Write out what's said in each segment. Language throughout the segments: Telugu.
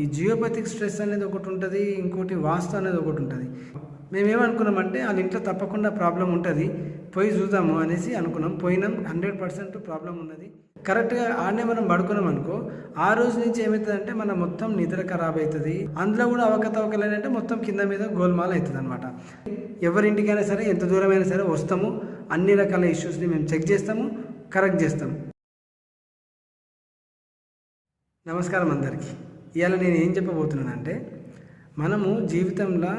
ఈ జియోపతిక్ స్ట్రెస్ అనేది ఒకటి ఉంటుంది, ఇంకోటి వాస్తు అనేది ఒకటి ఉంటుంది. మేమేమనుకున్నామంటే వాళ్ళ ఇంట్లో తప్పకుండా ప్రాబ్లం ఉంటుంది, పోయి చూద్దాము అనేసి అనుకున్నాం. పోయినాం, 100% ప్రాబ్లం ఉన్నది. కరెక్ట్గా ఆడనే మనం పడుకున్నాం అనుకో, ఆ రోజు నుంచి ఏమవుతుందంటే మన మొత్తం నిద్ర ఖరాబ్ అవుతుంది. అందులో కూడా అవకతవకలు ఏంటంటే మొత్తం కింద మీద గోల్మాల్ అవుతుంది అనమాట. ఎవరింటికైనా సరే, ఎంత దూరమైనా సరే వస్తాము, అన్ని రకాల ఇష్యూస్ని మేము చెక్ చేస్తాము, కరెక్ట్ చేస్తాము. నమస్కారం అందరికీ. ఇవాళ నేను ఏం చెప్పబోతున్నానంటే, మనము జీవితంలో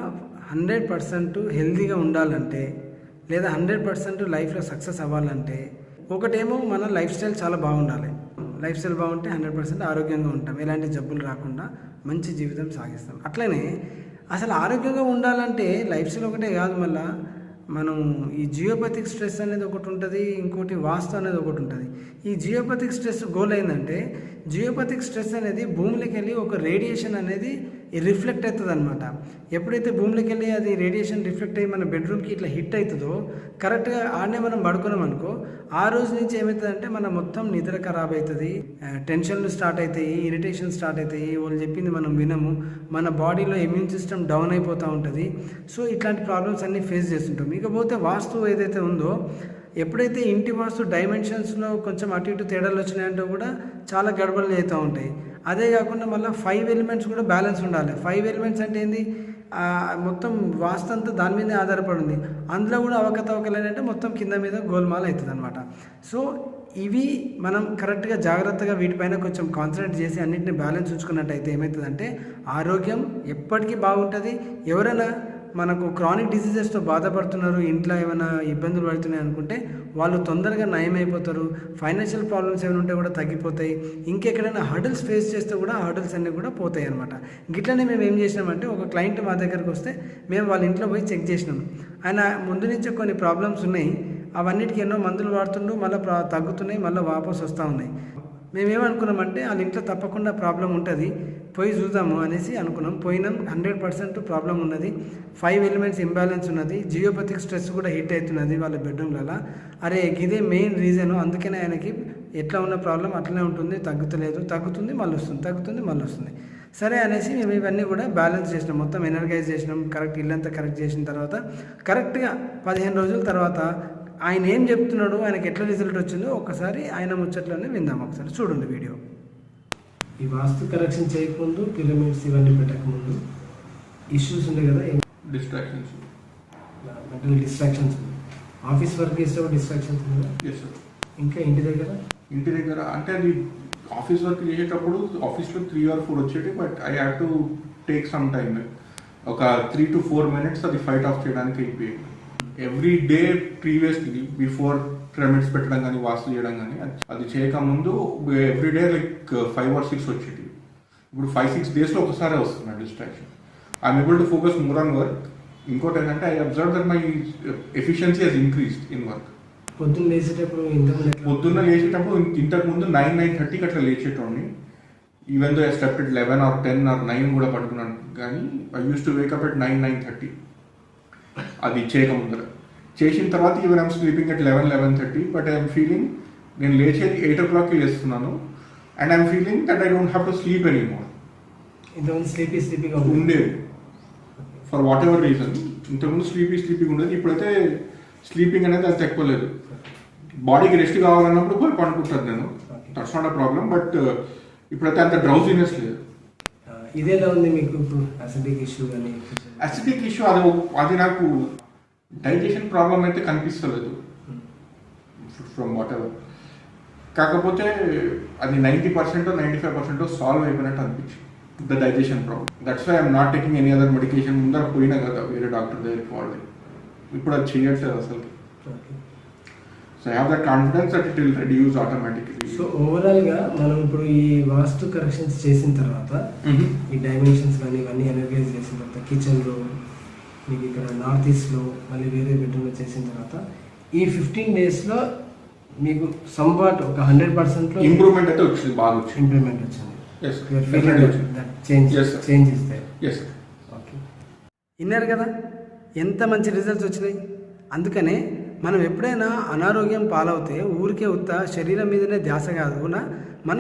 100% హెల్తీగా ఉండాలంటే, లేదా 100% లైఫ్లో సక్సెస్ అవ్వాలంటే, ఒకటేమో మన లైఫ్ స్టైల్ చాలా బాగుండాలి. లైఫ్ స్టైల్ బాగుంటే 100% ఆరోగ్యంగా ఉంటాం, ఎలాంటి జబ్బులు రాకుండా మంచి జీవితం సాగిస్తాం. అట్లనే అసలు ఆరోగ్యంగా ఉండాలంటే లైఫ్ స్టైల్ ఒకటే కాదు, మళ్ళీ మనం ఈ జియోపతిక్ స్ట్రెస్ అనేది ఒకటి ఉంటుంది, ఇంకోటి వాస్తు అనేది ఒకటి ఉంటుంది. ఈ జియోపతిక్ స్ట్రెస్ గోల్ ఏంటంటే, జియోపతిక్ స్ట్రెస్ అనేది భూమిలోకి వెళ్ళి ఒక రేడియేషన్ అనేది రిఫ్లెక్ట్ అవుతుంది అనమాట. ఎప్పుడైతే భూమిలోకి వెళ్ళి అది రేడియేషన్ రిఫ్లెక్ట్ అయ్యి మన బెడ్రూమ్కి ఇట్లా హిట్ అవుతుందో, కరెక్ట్గా ఆడనే మనం పడుకున్నాం అనుకో, ఆ రోజు నుంచి ఏమవుతుందంటే మన మొత్తం నిద్ర ఖరాబ్ అవుతుంది, టెన్షన్లు స్టార్ట్ అవుతాయి, ఇరిటేషన్ స్టార్ట్ అవుతాయి, వాళ్ళు చెప్పింది మనం వినము, మన బాడీలో ఇమ్యూన్ సిస్టమ్ డౌన్ అయిపోతూ ఉంటుంది. సో ఇట్లాంటి ప్రాబ్లమ్స్ అన్నీ ఫేస్ చేస్తుంటాం. ఇకపోతే వాస్తు ఏదైతే ఉందో, ఎప్పుడైతే ఇంటి వాస్తు డైమెన్షన్స్లో కొంచెం అటు ఇటు తేడాలు వచ్చినాయంటే కూడా చాలా గడబడలు అవుతూ ఉంటాయి. అదే కాకుండా మళ్ళీ 5 ఎలిమెంట్స్ కూడా బ్యాలెన్స్ ఉండాలి. 5 ఎలిమెంట్స్ అంటే ఏంది, మొత్తం వాస్తు అంతా దాని మీదే ఆధారపడి ఉంది. అందులో కూడా అవకతవకలు అంటే మొత్తం కింద మీద గోల్మాల్ అవుతుంది అనమాట. సో ఇవి మనం కరెక్ట్గా జాగ్రత్తగా వీటిపైన కొంచెం కాన్సన్ట్రేట్ చేసి అన్నింటిని బ్యాలెన్స్ ఉంచుకున్నట్టయితే ఏమవుతుందంటే ఆరోగ్యం ఎప్పటికీ బాగుంటుంది. ఎవరైనా మనకు క్రానిక్ డిసీజెస్తో బాధపడుతున్నారు, ఇంట్లో ఏమైనా ఇబ్బందులు పడుతున్నాయి అనుకుంటే వాళ్ళు తొందరగా నయం అయిపోతారు. ఫైనాన్షియల్ ప్రాబ్లమ్స్ ఏమైనా ఉంటే కూడా తగ్గిపోతాయి. ఇంకెక్కడైనా హర్డల్స్ ఫేస్ చేస్తే కూడా హర్డల్స్ అన్నీ కూడా పోతాయి అనమాట. గిట్లనే మేము ఏం చేసినామంటే, ఒక క్లయింట్ మా దగ్గరకు వస్తే మేము వాళ్ళ ఇంట్లో పోయి చెక్ చేసినాం. ఆయన ముందు నుంచే కొన్ని ప్రాబ్లమ్స్ ఉన్నాయి, అవన్నిటికీ ఎన్నో మందులు వాడుతుండు, మళ్ళీ తగ్గుతున్నాయి, మళ్ళీ వాపస్ వస్తూ ఉన్నాయి. మేమేమనుకున్నామంటే వాళ్ళ ఇంట్లో తప్పకుండా ప్రాబ్లం ఉంటుంది, పోయి చూద్దాము అనేసి అనుకున్నాం. పోయినాం, 100% ప్రాబ్లం ఉన్నది. 5 ఎలిమెంట్స్ ఇంబ్యాలెన్స్ ఉన్నది. జియోపతిక్ స్ట్రెస్ కూడా హిట్ అవుతున్నది వాళ్ళ బెడ్రూమ్లలో. అరే ఇదే మెయిన్ రీజను, అందుకనే ఆయనకి ఎట్లా ఉన్న ప్రాబ్లం అట్లనే ఉంటుంది, తగ్గుతలేదు, తగ్గుతుంది మళ్ళీ వస్తుంది, తగ్గుతుంది మళ్ళీ వస్తుంది. సరే అనేసి మేము ఇవన్నీ కూడా బ్యాలెన్స్ చేసినాం, మొత్తం ఎనర్గైజ్ చేసినాం, కరెక్ట్ ఇల్లంతా కరెక్ట్ చేసిన తర్వాత కరెక్ట్గా 15 రోజుల తర్వాత ఆయన ఏం చెప్తున్నాడు, ఆయనకి ఎట్లా రిజల్ట్ వచ్చిందో ఒకసారి ఆయన ముచ్చట్లోనే విందాం. ఒకసారి చూడండి వీడియో. ఈ వాస్తు కరెక్షన్ చేయకముందు, పిరమిడ్స్ ఇవన్నీ పెట్టకముందు ఇష్యూస్ ఉండే కదా, distractions, mental distractions, office work చేసేటప్పుడు డిస్ట్రాక్షన్స్ కదా, ఇంకా ఇంటి దగ్గర అంటే అది ఆఫీస్ వర్క్ చేసేటప్పుడు ఆఫీస్లో 3 or 4 వచ్చేటి, but I have to take some time, ఒక 3 to 4 minutes అది ఫైట్ ఆఫ్ చేయడానికి అయిపోయింది. Every day previously before pyramids పెట్టడం కానీ వాస్తు చేయడం కానీ అది చేయకముందు ఎవ్రీ డే లైక్ 5 or 6 వచ్చేటి. ఇప్పుడు 5-6 డేస్లో ఒకసారి వస్తుంది distraction. I'm able to focus more on work. ఇంకోటి ఏంటంటే I observe that my efficiency has increased in work. పొద్దున్న లేచేటప్పుడు ఇంతకు ముందు 9-9:30కి అట్లా లేచేటోడిని. Even though I slept 11 or 10 or 9 కూడా పడుకున్నాను, కానీ I use to wake up at 9-9:30. అది చేయకముందర. చేసిన తర్వాత even I'm sleeping at 11-11:30, but I'm feeling నేను లేచేది 8 o'clockకి లేస్తున్నాను, and I'm feeling that I don't have to sleep any more. ఇంతకుముందు స్లీపీగా ఉండేది ఫర్ వాట్ ఎవర్ రీజన్. ఇంతకుముందు స్లీపీగా ఉండేది, ఇప్పుడైతే స్లీపింగ్ అనేది అంత ఎక్కువ లేదు. బాడీకి రెస్ట్ కావాలన్నప్పుడు పోయి పడుకుంటాను నేను, that's not a problem. But ఇప్పుడైతే అంత డ్రౌజీనెస్ లేదు. ఇదేలా ఉంది మీకు ఇప్పుడు అసిడిక్ ఇష్యూ కానీ? అసిడిక్ ఇష్యూ అది నాకు డైజెషన్ ప్రాబ్లం అయితే కనిపిస్తలేదు ఫ్రమ్ వాట్ ఎవర్. కాకపోతే అది 90% or 95% సాల్వ్ అయిపోయినట్టు అనిపించింది, the digestion problem. That's why I'm not taking any other medication. ముందర పోయినా కదా వేరే డాక్టర్ దగ్గరికి వాళ్ళకి, ఇప్పుడు అది చేయట్లేదు అసలు. So I have that confidence that it will reduce automatically. So ఓవరాల్గా మనం ఇప్పుడు ఈ వాస్తు కరెక్షన్స్ చేసిన తర్వాత, ఈ డైమెన్షన్స్ కానీ ఇవన్నీ ఎనర్గైజ్ చేసిన తర్వాత, కిచెన్లో మీకు ఇక్కడ నార్త్ ఈస్ట్లో మళ్ళీ వేరే బెడ్రూమ్లో చేసిన తర్వాత, ఈ 15 daysలో మీకు సంవాట్ ఒక 100% ఇంప్రూవ్మెంట్ అయితే వచ్చింది, బాగా వచ్చింది, ఇంప్రూవ్మెంట్ వచ్చింది. చేంజ్ ఇస్తే ఓకే. విన్నారు కదా ఎంత మంచి రిజల్ట్స్ వచ్చినాయి. అందుకనే మనం ఎప్పుడైనా అనారోగ్యం పాలవుతే ఊరికే శరీరం మీదనే ధ్యాస కాదు, మన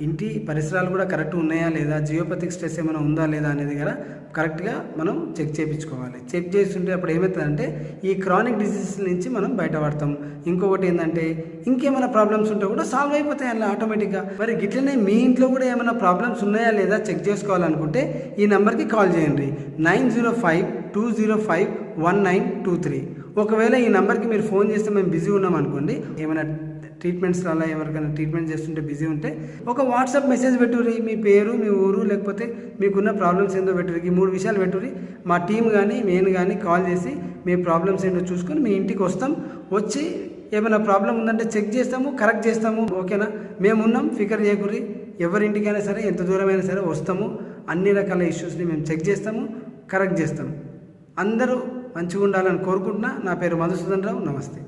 ఇంటి పరిసరాలు కూడా కరెక్ట్ ఉన్నాయా లేదా, జియోపతిక్ స్ట్రెస్ ఏమైనా ఉందా లేదా అనేది కూడా కరెక్ట్గా మనం చెక్ చేయించుకోవాలి. చెక్ చేస్తుంటే అప్పుడు ఏమవుతుందంటే ఈ క్రానిక్ డిసీజెస్ నుంచి మనం బయటపడతాం. ఇంకొకటి ఏంటంటే ఇంకేమైనా ప్రాబ్లమ్స్ ఉంటే కూడా సాల్వ్ అయిపోతాయి అలా ఆటోమేటిక్గా. మరి గిట్లనే మీ ఇంట్లో కూడా ఏమైనా ప్రాబ్లమ్స్ ఉన్నాయా లేదా చెక్ చేసుకోవాలనుకుంటే ఈ నెంబర్కి కాల్ చేయండి 9052051923. ఒకవేళ ఈ నెంబర్కి మీరు ఫోన్ చేస్తే మేము బిజీ ఉన్నాం అనుకోండి, ఏమైనా ట్రీట్మెంట్స్ అలా ఎవరికైనా ట్రీట్మెంట్ చేస్తుంటే బిజీ ఉంటే ఒక వాట్సాప్ మెసేజ్ పెట్టుర్రి, మీ పేరు, మీ ఊరు, లేకపోతే మీకున్న ప్రాబ్లమ్స్ ఏందో పెట్టుర్రి. ఈ 3 విషయాలు పెట్టుర్రి. మా టీం కానీ నేను కానీ కాల్ చేసి మీ ప్రాబ్లమ్స్ ఏంటో చూసుకొని మీ ఇంటికి వస్తాం. వచ్చి ఏమైనా ప్రాబ్లం ఉందంటే చెక్ చేస్తాము, కరెక్ట్ చేస్తాము. ఓకేనా? మేము ఉన్నాం, ఫికర్ చేయకుర్రి. ఎవరింటికైనా సరే, ఎంత దూరమైనా సరే వస్తాము. అన్ని రకాల ఇష్యూస్ని మేము చెక్ చేస్తాము, కరెక్ట్ చేస్తాము. అందరూ మంచిగా ఉండాలని కోరుకుంటున్నా. నా పేరు మధుసూదన్ రావు. నమస్తే.